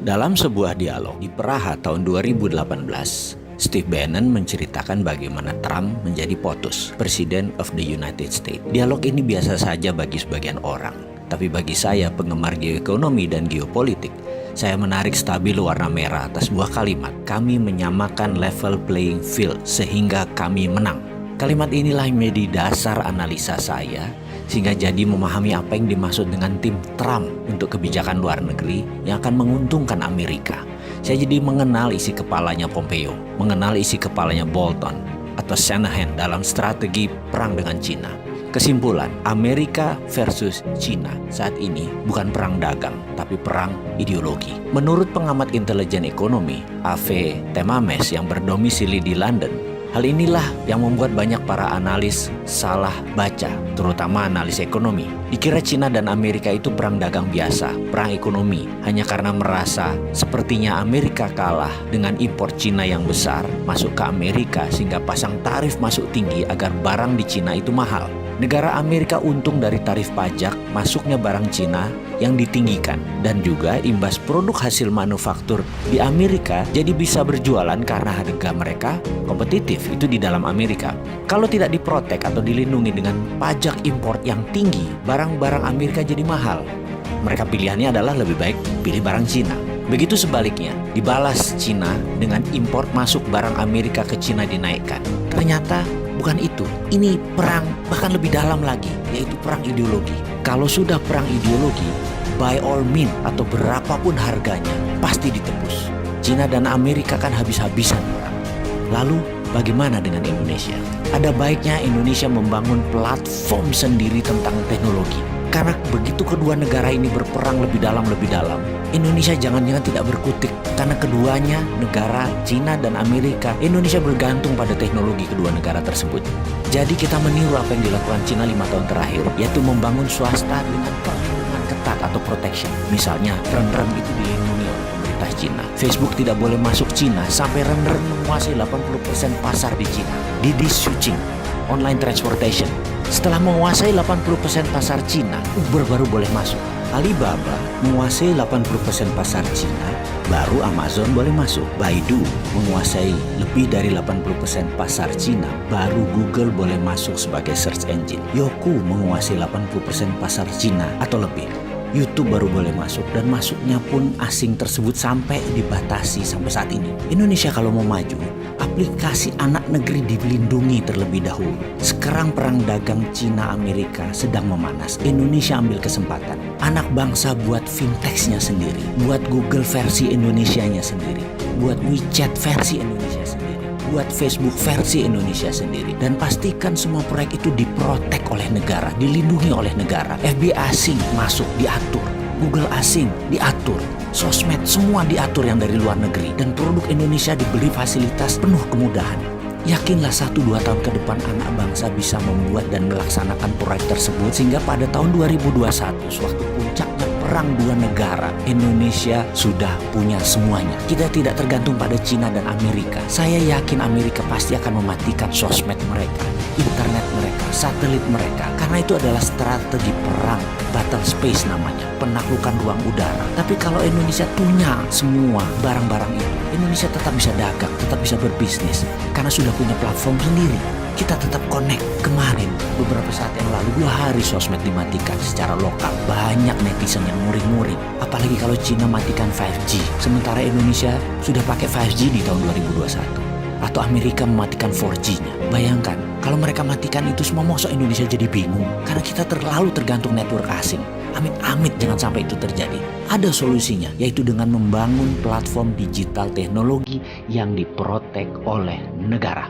Dalam sebuah dialog di Praha tahun 2018, Steve Bannon menceritakan bagaimana Trump menjadi POTUS, President of the United States. Dialog ini biasa saja bagi sebagian orang, tapi bagi saya, penggemar geoekonomi dan geopolitik, saya menarik stabilo warna merah atas sebuah kalimat. Kami menyamakan level playing field sehingga kami menang. Kalimat inilah yang menjadi dasar analisa saya, sehingga jadi memahami apa yang dimaksud dengan tim Trump untuk kebijakan luar negeri yang akan menguntungkan Amerika. Saya jadi mengenal isi kepalanya Pompeo, mengenal isi kepalanya Bolton atau Shanahan dalam strategi perang dengan Cina. Kesimpulan, Amerika versus Cina saat ini bukan perang dagang, tapi perang ideologi. Menurut pengamat intelijen ekonomi, A.V. Temames yang berdomisili di London, hal inilah yang membuat banyak para analis salah baca, terutama analis ekonomi. Dikira Cina dan Amerika itu perang dagang biasa, perang ekonomi, hanya karena merasa sepertinya Amerika kalah dengan impor Cina yang besar masuk ke Amerika sehingga pasang tarif masuk tinggi agar barang di Cina itu mahal. Negara Amerika untung dari tarif pajak masuknya barang Cina yang ditinggikan, dan juga imbas produk hasil manufaktur di Amerika jadi bisa berjualan karena harga mereka kompetitif itu di dalam Amerika. Kalau tidak diprotek atau dilindungi dengan pajak impor yang tinggi, barang-barang Amerika jadi mahal. Mereka pilihannya adalah lebih baik pilih barang Cina. Begitu sebaliknya, dibalas Cina dengan impor masuk barang Amerika ke Cina dinaikkan. Ternyata bukan itu. Ini perang bahkan lebih dalam lagi, yaitu perang ideologi. Kalau sudah perang ideologi, by all means atau berapapun harganya, pasti ditebus. Cina dan Amerika kan habis-habisan perang. Lalu bagaimana dengan Indonesia? Ada baiknya Indonesia membangun platform sendiri tentang teknologi. Karena begitu kedua negara ini berperang lebih dalam, Indonesia jangan-jangan tidak berkutik. Karena keduanya, negara Cina dan Amerika, Indonesia bergantung pada teknologi kedua negara tersebut. Jadi kita meniru apa yang dilakukan Cina 5 tahun terakhir, yaitu membangun swasta dengan perlindungan ketat atau protection. Misalnya, rem-rem itu dilindungi oleh pemerintah Cina. Facebook tidak boleh masuk Cina sampai rem-rem menguasai 80% pasar di Cina. Didi Chuxing, online transportation. Setelah menguasai 80% pasar Cina, Uber baru boleh masuk. Alibaba menguasai 80% pasar Cina, baru Amazon boleh masuk. Baidu menguasai lebih dari 80% pasar Cina, baru Google boleh masuk sebagai search engine. Youku menguasai 80% pasar Cina atau lebih. YouTube baru boleh masuk, dan masuknya pun asing tersebut sampai dibatasi sampai saat ini. Indonesia kalau mau maju, aplikasi anak negeri dilindungi terlebih dahulu. Sekarang perang dagang Cina-Amerika sedang memanas. Indonesia ambil kesempatan. Anak bangsa buat fintechnya sendiri, buat Google versi Indonesianya sendiri, buat WeChat versi Indonesia sendiri, buat Facebook versi Indonesia sendiri, dan pastikan semua proyek itu diprotek oleh negara, dilindungi oleh negara. FBI asing masuk diatur, Google asing diatur, sosmed semua diatur yang dari luar negeri, dan produk Indonesia diberi fasilitas penuh kemudahan. Yakinlah 1-2 tahun ke depan anak bangsa bisa membuat dan melaksanakan proyek tersebut, sehingga pada tahun 2021 sewaktu puncaknya perang dua negara, Indonesia sudah punya semuanya. Kita tidak tergantung pada Cina dan Amerika. Saya yakin Amerika pasti akan mematikan sosmed mereka, internet mereka, satelit mereka, karena itu adalah strategi perang, battle space namanya, penaklukan ruang udara. Tapi kalau Indonesia punya semua barang-barang itu, Indonesia tetap bisa dagang, tetap bisa berbisnis, karena sudah punya platform sendiri. Kita tetap connect. Kemarin, beberapa saat yang lalu, 2 hari sosmed dimatikan secara lokal. Banyak netizen yang muring-muring. Apalagi kalau Cina matikan 5G. Sementara Indonesia sudah pakai 5G di tahun 2021. Atau Amerika mematikan 4G-nya. Bayangkan, kalau mereka matikan itu semua, masa Indonesia jadi bingung? Karena kita terlalu tergantung network asing. Amit-amit jangan sampai itu terjadi. Ada solusinya, yaitu dengan membangun platform digital teknologi yang diprotek oleh negara.